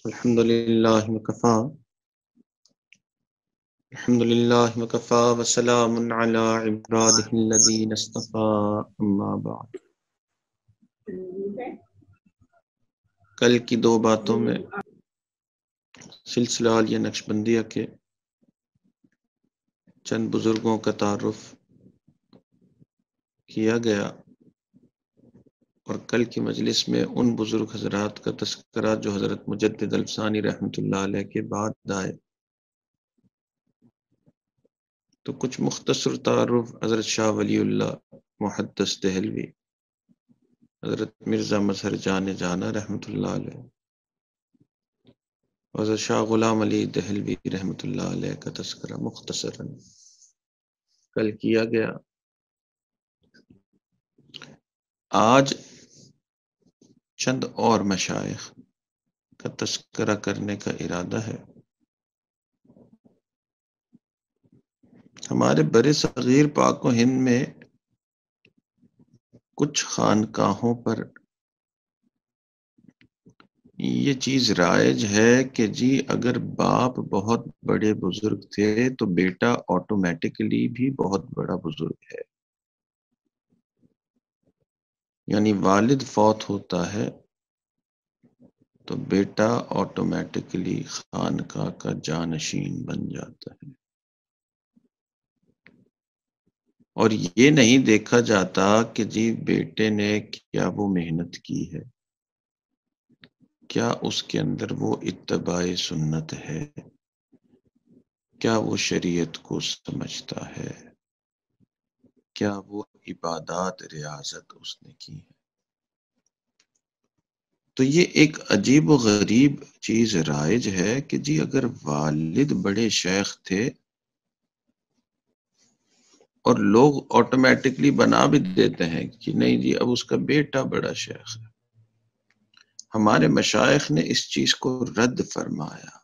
الحمد للہ وکفا الحمد للہ وکفا وسلام علی عبادہ الذین اصطفی اما بعد۔ کل کی دو باتوں میں سلسلہ عالیہ نقشبندیہ کے چند بزرگوں کا تعارف کیا گیا، اور کل کی مجلس میں ان بزرگ حضرات کا تذکرہ جو حضرت مجدد الفسانی رحمۃ اللہ علیہ کے بعد آئے۔ تو کچھ مختصر تعارف حضرت شاہ ولی اللہ محدث دہلوی، حضرت مرزا مظہر جان جانا رحمۃ اللہ علیہ، حضرت شاہ غلام علی دہلوی رحمۃ اللہ علیہ کا تذکرہ مختصراً کل کیا گیا۔ آج چند اور مشائخ کا تذکرہ کرنے کا ارادہ ہے۔ ہمارے بر صغیر پاک و ہند میں کچھ خانقاہوں پر یہ چیز رائج ہے کہ جی اگر باپ بہت بڑے بزرگ تھے تو بیٹا آٹومیٹکلی بھی بہت بڑا بزرگ ہے، یعنی والد فوت ہوتا ہے تو بیٹا آٹومیٹکلی خانقاہ کا جانشین بن جاتا ہے، اور یہ نہیں دیکھا جاتا کہ جی بیٹے نے کیا وہ محنت کی ہے، کیا اس کے اندر وہ اتباع سنت ہے، کیا وہ شریعت کو سمجھتا ہے، کیا وہ عبادات ریاضت اس نے کی ہے۔ تو یہ ایک عجیب و غریب چیز رائج ہے کہ جی اگر والد بڑے شیخ تھے اور لوگ آٹومیٹکلی بنا بھی دیتے ہیں کہ نہیں جی اب اس کا بیٹا بڑا شیخ ہے۔ ہمارے مشائخ نے اس چیز کو رد فرمایا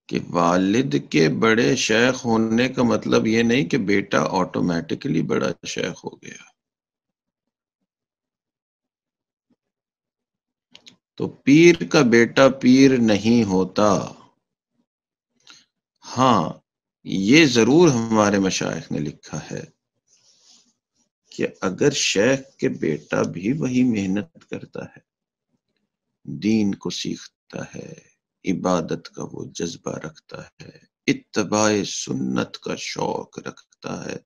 کہ والد کے بڑے شیخ ہونے کا مطلب یہ نہیں کہ بیٹا آٹومیٹکلی بڑا شیخ ہو گیا۔ تو پیر کا بیٹا پیر نہیں ہوتا۔ ہاں یہ ضرور ہمارے مشائخ نے لکھا ہے کہ اگر شیخ کے بیٹا بھی وہی محنت کرتا ہے، دین کو سیکھتا ہے، عبادت کا وہ جذبہ رکھتا ہے، اتباع سنت کا شوق رکھتا ہے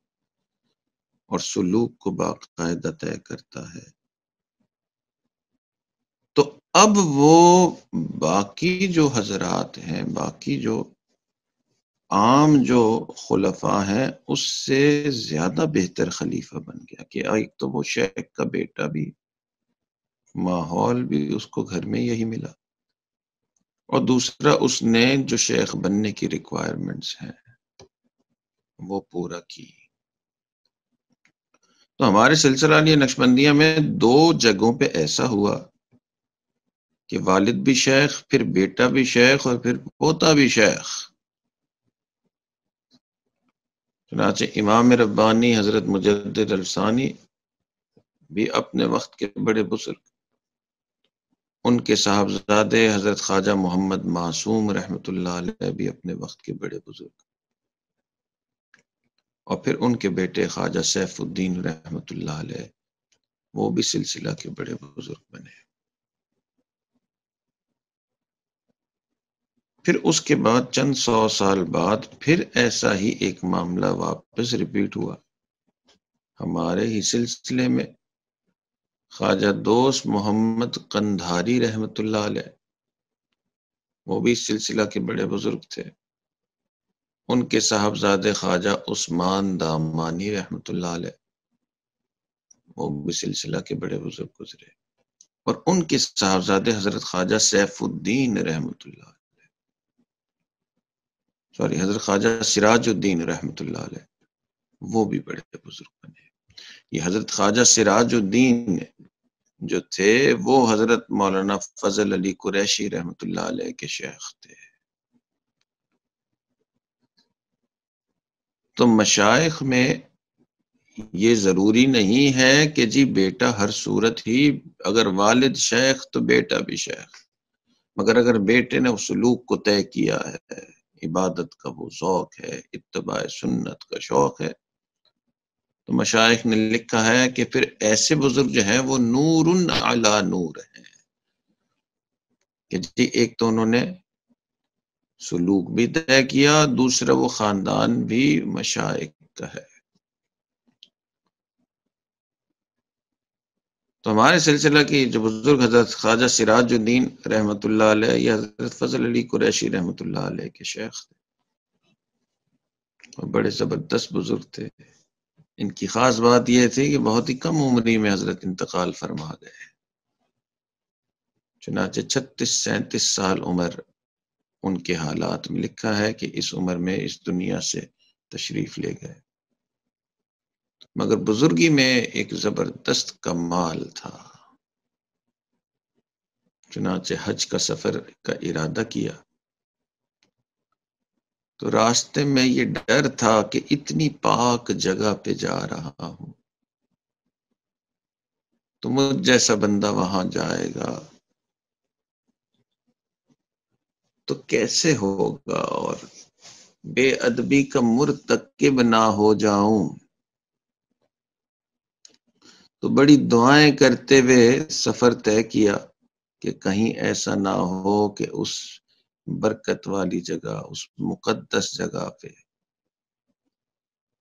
اور سلوک کو باقاعدہ طے کرتا ہے، تو اب وہ باقی جو حضرات ہیں، باقی جو عام جو خلفاء ہیں اس سے زیادہ بہتر خلیفہ بن گیا کہ ایک تو وہ شیخ کا بیٹا بھی، ماحول بھی اس کو گھر میں یہی ملا، اور دوسرا اس نے جو شیخ بننے کی ریکوائرمنٹس ہیں وہ پورا کی۔ تو ہمارے سلسلہ عالیہ نقشبندیہ میں دو جگہوں پہ ایسا ہوا کہ والد بھی شیخ، پھر بیٹا بھی شیخ، اور پھر پوتا بھی شیخ۔ چنانچہ امام ربانی حضرت مجدد الفسانی بھی اپنے وقت کے بڑے بزرگ، ان کے صاحبزادے حضرت خواجہ محمد معصوم رحمۃ اللہ علیہ بھی اپنے وقت کے بڑے بزرگ، اور پھر ان کے بیٹے خواجہ سیف الدین رحمۃ اللہ علیہ وہ بھی سلسلہ کے بڑے بزرگ بنے۔ پھر اس کے بعد چند سو سال بعد پھر ایسا ہی ایک معاملہ واپس ریپیٹ ہوا ہمارے ہی سلسلے میں۔ خواجہ دوست محمد قندھاری رحمۃ اللہ علیہ وہ بھی اس سلسلہ کے بڑے بزرگ تھے، ان کے صاحبزادے خواجہ عثمان دامانی رحمۃ اللہ علیہ وہ بھی سلسلہ کے بڑے بزرگ گزرے، اور ان کے صاحبزادے حضرت خواجہ سیف الدین رحمۃ اللہ حضرت خواجہ سراج الدین رحمۃ اللہ علیہ وہ بھی بڑے بزرگ بنے۔ یہ حضرت خواجہ سراج الدین جو تھے وہ حضرت مولانا فضل علی قریشی رحمۃ اللہ علیہ کے شیخ تھے۔ تو مشائخ میں یہ ضروری نہیں ہے کہ جی بیٹا ہر صورت ہی، اگر والد شیخ تو بیٹا بھی شیخ، مگر اگر بیٹے نے اس سلوک کو طے کیا ہے، عبادت کا وہ ذوق ہے، اتباع سنت کا شوق ہے، تو مشائخ نے لکھا ہے کہ پھر ایسے بزرگ جو ہیں وہ نور علی نور ہیں، کہ جی ایک تو انہوں نے سلوک بھی طے کیا، دوسرا وہ خاندان بھی مشائخ کا ہے۔ تو ہمارے سلسلہ کی جو بزرگ حضرت خواجہ سراج الدین رحمۃ اللہ علیہ، یہ حضرت فضل علی قریشی رحمۃ اللہ علیہ کے شیخ تھے، اور بڑے زبردست بزرگ تھے۔ ان کی خاص بات یہ تھی کہ بہت ہی کم عمری میں حضرت انتقال فرما گئے، چنانچہ 36-37 سال عمر ان کے حالات میں لکھا ہے کہ اس عمر میں اس دنیا سے تشریف لے گئے، مگر بزرگی میں ایک زبردست کمال تھا۔ چنانچہ حج کا سفر کا ارادہ کیا تو راستے میں یہ ڈر تھا کہ اتنی پاک جگہ پہ جا رہا ہوں تو مجھ جیسا بندہ وہاں جائے گا تو کیسے ہوگا، اور بے ادبی کا مرتکب نہ ہو جاؤں۔ تو بڑی دعائیں کرتے ہوئے سفر طے کیا کہ کہیں ایسا نہ ہو کہ اس برکت والی جگہ، اس مقدس جگہ پہ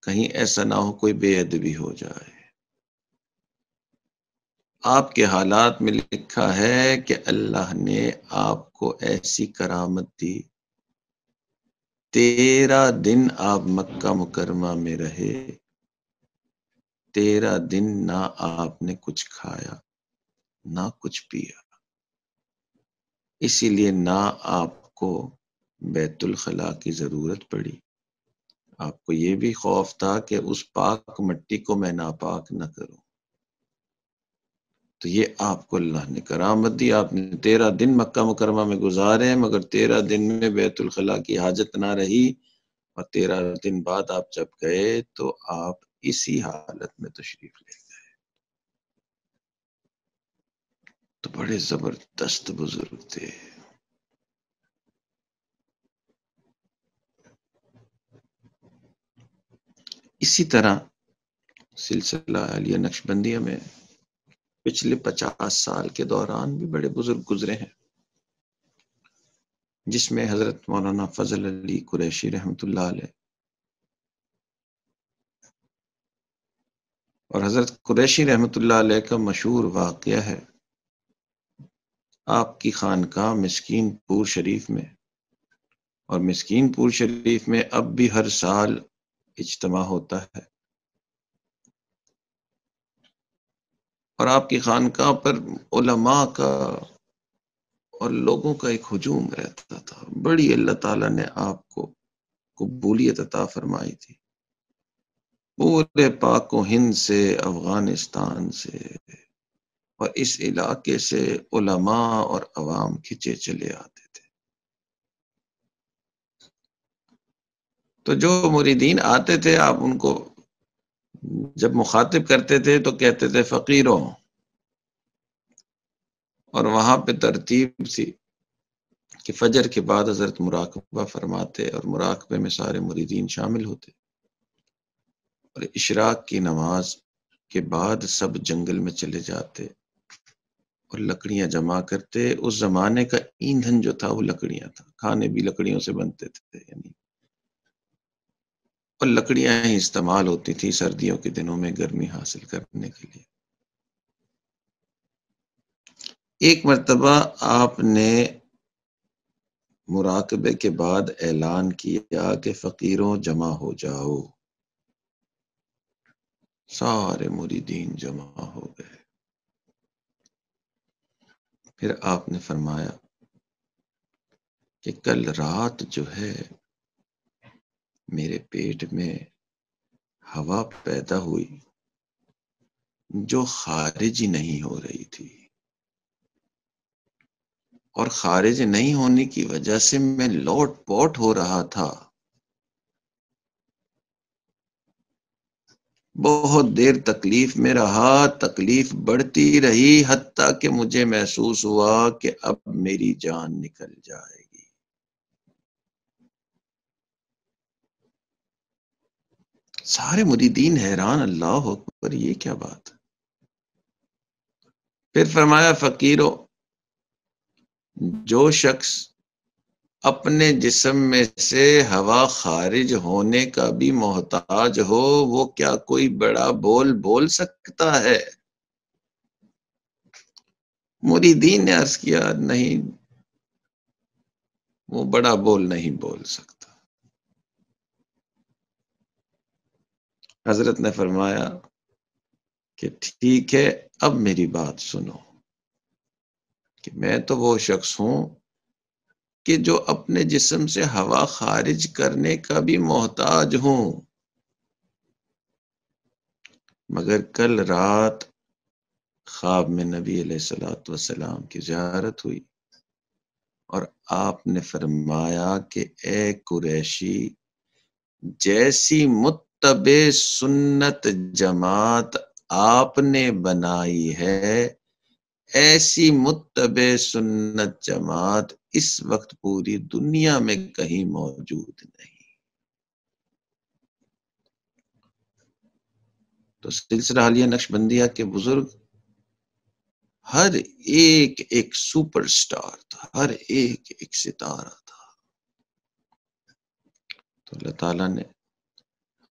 کہیں ایسا نہ ہو کوئی بے ادبی ہو جائے۔ آپ کے حالات میں لکھا ہے کہ اللہ نے آپ کو ایسی کرامت دی، 13 دن آپ مکہ مکرمہ میں رہے، 13 دن نہ آپ نے کچھ کھایا نہ کچھ پیا، اسی لیے نہ آپ کو بیت الخلاء کی ضرورت پڑی۔ آپ کو یہ بھی خوف تھا کہ اس پاک مٹی کو میں ناپاک نہ کروں، تو یہ آپ کو اللہ نے کرامت دی۔ آپ نے 13 دن مکہ مکرمہ میں گزارے، مگر 13 دن میں بیت الخلاء کی حاجت نہ رہی، اور 13 دن بعد آپ جب گئے تو آپ اسی حالت میں تشریف لے گئے۔ تو بڑے زبردست بزرگ تھے۔ اسی طرح سلسلہ عالیہ نقشبندیہ میں پچھلے 50 سال کے دوران بھی بڑے بزرگ گزرے ہیں، جس میں حضرت مولانا فضل علی قریشی رحمۃ اللہ علیہ اور حضرت قریشی رحمۃ اللہ علیہ کا مشہور واقعہ ہے۔ آپ کی خانقاہ مسکین پور شریف میں، اور مسکین پور شریف میں اب بھی ہر سال اجتماع ہوتا ہے، اور آپ کی خانقاہ پر علماء کا اور لوگوں کا ایک ہجوم رہتا تھا۔ بڑی اللہ تعالیٰ نے آپ کو قبولیت عطا فرمائی تھی، پورے پاک و ہند سے، افغانستان سے اور اس علاقے سے علماء اور عوام کھچے چلے آتے تھے۔ تو جو مریدین آتے تھے آپ ان کو جب مخاطب کرتے تھے تو کہتے تھے فقیروں، اور وہاں پہ ترتیب تھی کہ فجر کے بعد حضرت مراقبہ فرماتے، اور مراقبے میں سارے مریدین شامل ہوتے، اور اشراق کی نماز کے بعد سب جنگل میں چلے جاتے اور لکڑیاں جمع کرتے۔ اس زمانے کا ایندھن جو تھا وہ لکڑیاں تھا، کھانے بھی لکڑیوں سے بنتے تھے، یعنی اور لکڑیاں ہی استعمال ہوتی تھی سردیوں کے دنوں میں گرمی حاصل کرنے کے لیے۔ ایک مرتبہ آپ نے مراقبے کے بعد اعلان کیا کہ فقیروں جمع ہو جاؤ، سارے مریدین جمع ہو گئے۔ پھر آپ نے فرمایا کہ کل رات جو ہے میرے پیٹ میں ہوا پیدا ہوئی جو خارج ہی نہیں ہو رہی تھی، اور خارج نہیں ہونے کی وجہ سے میں لوٹ پوٹ ہو رہا تھا۔ بہت دیر تکلیف میں رہا، تکلیف بڑھتی رہی، حتیٰ کہ مجھے محسوس ہوا کہ اب میری جان نکل جائے گی۔ سارے مریدین حیران، اللہ اکبر، یہ کیا بات؟ پھر فرمایا، فقیرو، جو شخص اپنے جسم میں سے ہوا خارج ہونے کا بھی محتاج ہو، وہ کیا کوئی بڑا بول سکتا ہے؟ مریدین نے عرض کیا، نہیں، وہ بڑا بول نہیں بول سکتا۔ حضرت نے فرمایا کہ ٹھیک ہے، اب میری بات سنو، کہ میں تو وہ شخص ہوں کہ جو اپنے جسم سے ہوا خارج کرنے کا بھی محتاج ہوں، مگر کل رات خواب میں نبی علیہ الصلوۃ والسلام کی زیارت ہوئی اور آپ نے فرمایا کہ اے قریشی، جیسی متبع سنت جماعت آپ نے بنائی ہے، ایسی متبع سنت جماعت اس وقت پوری دنیا میں کہیں موجود نہیں۔ تو سلسلہ حالیہ نقشبندیہ کے بزرگ ہر ایک سپر سٹار تھا، ہر ایک ستارہ تھا۔ تو اللہ تعالیٰ نے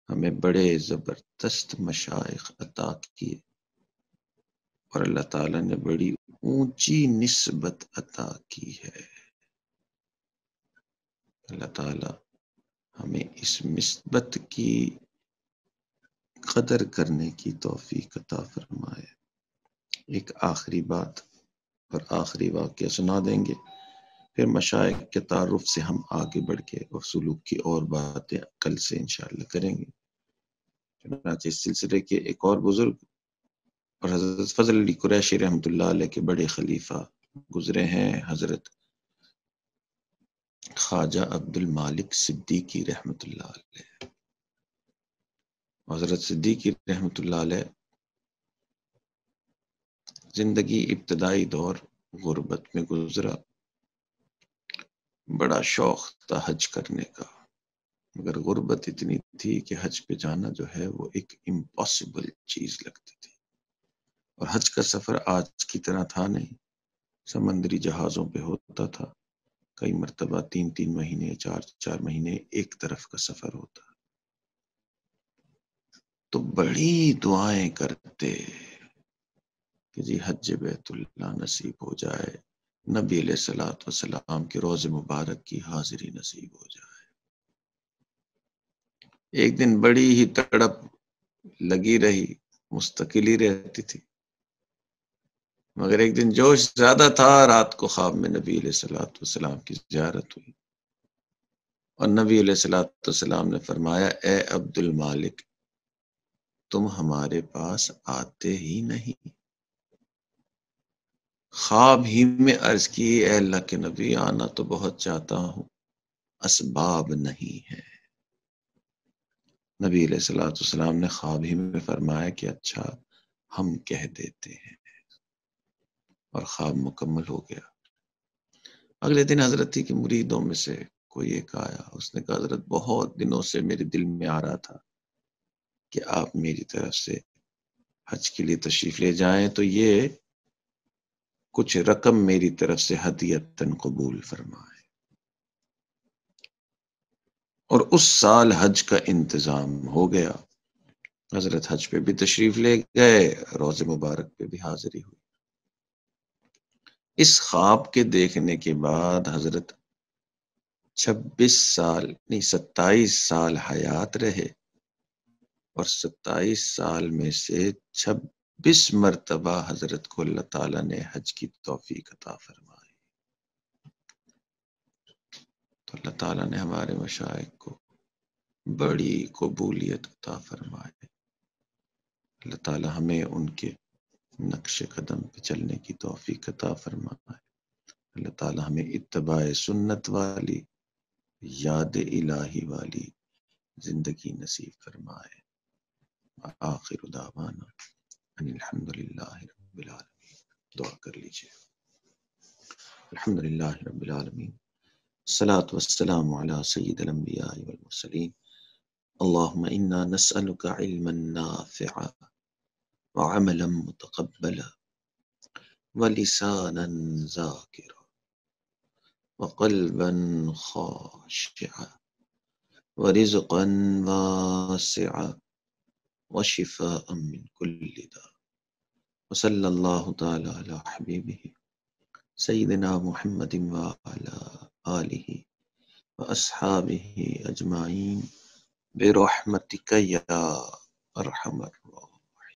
ہمیں بڑے زبردست مشائخ عطا کیے، اور اللہ تعالیٰ نے بڑی اونچی نسبت عطا کی ہے۔ اللہ تعالیٰ ہمیں اس نسبت کی قدر کرنے کی توفیق عطا فرمائے۔ ایک آخری بات اور آخری واقعہ سنا دیں گے، پھر مشائخ کے تعارف سے ہم آگے بڑھ کے اور سلوک کی اور باتیں کل سے انشاءاللہ کریں گے۔ چنانچہ اس سلسلے کے ایک اور بزرگ اور حضرت فضل علی قریشی رحمۃ اللہ علیہ کے بڑے خلیفہ گزرے ہیں، حضرت خواجہ عبد المالک صدیقی رحمۃ اللہ علیہ۔ حضرت صدیقی رحمۃ اللہ علیہ زندگی ابتدائی دور غربت میں گزرا، بڑا شوق تھا حج کرنے کا، مگر غربت اتنی تھی کہ حج پہ جانا جو ہے وہ ایک امپاسبل چیز لگتی تھی، اور حج کا سفر آج کی طرح تھا نہیں، سمندری جہازوں پہ ہوتا تھا، کئی مرتبہ 3 مہینے 4 مہینے ایک طرف کا سفر ہوتا، تو بڑی دعائیں کرتے کہ جی حج بیت اللہ نصیب ہو جائے، نبی علیہ الصلوۃ والسلام کے روض مبارک کی حاضری نصیب ہو جائے۔ ایک دن بڑی ہی تڑپ لگی رہی، مستقل ہی رہتی تھی، مگر ایک دن جوش زیادہ تھا، رات کو خواب میں نبی علیہ الصلوۃ والسلام کی زیارت ہوئی، اور نبی علیہ الصلوۃ والسلام نے فرمایا، اے عبد المالک، تم ہمارے پاس آتے ہی نہیں۔ خواب ہی میں عرض کی، اے اللہ کے نبی، آنا تو بہت چاہتا ہوں، اسباب نہیں ہے۔ نبی علیہ الصلوۃ والسلام نے خواب ہی میں فرمایا کہ اچھا، ہم کہہ دیتے ہیں، اور خواب مکمل ہو گیا۔ اگلے دن حضرت کی مریدوں میں سے کوئی ایک آیا، اس نے کہا، حضرت بہت دنوں سے میرے دل میں آ رہا تھا کہ آپ میری طرف سے حج کے لیے تشریف لے جائیں، تو یہ کچھ رقم میری طرف سے ہدیتاً قبول فرمائے۔ اور اس سال حج کا انتظام ہو گیا، حضرت حج پہ بھی تشریف لے گئے، روضہ مبارک پہ بھی حاضری ہوئی۔ اس خواب کے دیکھنے کے بعد حضرت 27 سال حیات رہے، اور 27 سال میں سے 26 مرتبہ حضرت کو اللہ تعالیٰ نے حج کی توفیق عطا فرمائی۔ تو اللہ تعالیٰ نے ہمارے مشائخ کو بڑی قبولیت عطا فرمائے۔ اللہ تعالیٰ ہمیں ان کے نقش قدم پہ چلنے کی توفیق عطا فرمائے۔ اللہ تعالیٰ ہمیں اتباع سنت والی، یاد الہی والی زندگی نصیب فرمائے۔ آخر دعوانا ان الحمدللہ رب العالمین. دعا کر لیجیے. الحمدللہ رب العالمین، الصلاة والسلام علی سید الانبیاء والمرسلین. اللہم انا نسألک علما نافعا وعملا متقبلا ولسانا ذاکرا وقلبا خاشعا ورزقا واسعا وشفاء من كل داء. وصلی اللہ تعالی علی حبیبہ سیدنا محمد وعلی آلہ واصحابہ اجمعین برحمتک یا ارحم الراحمین.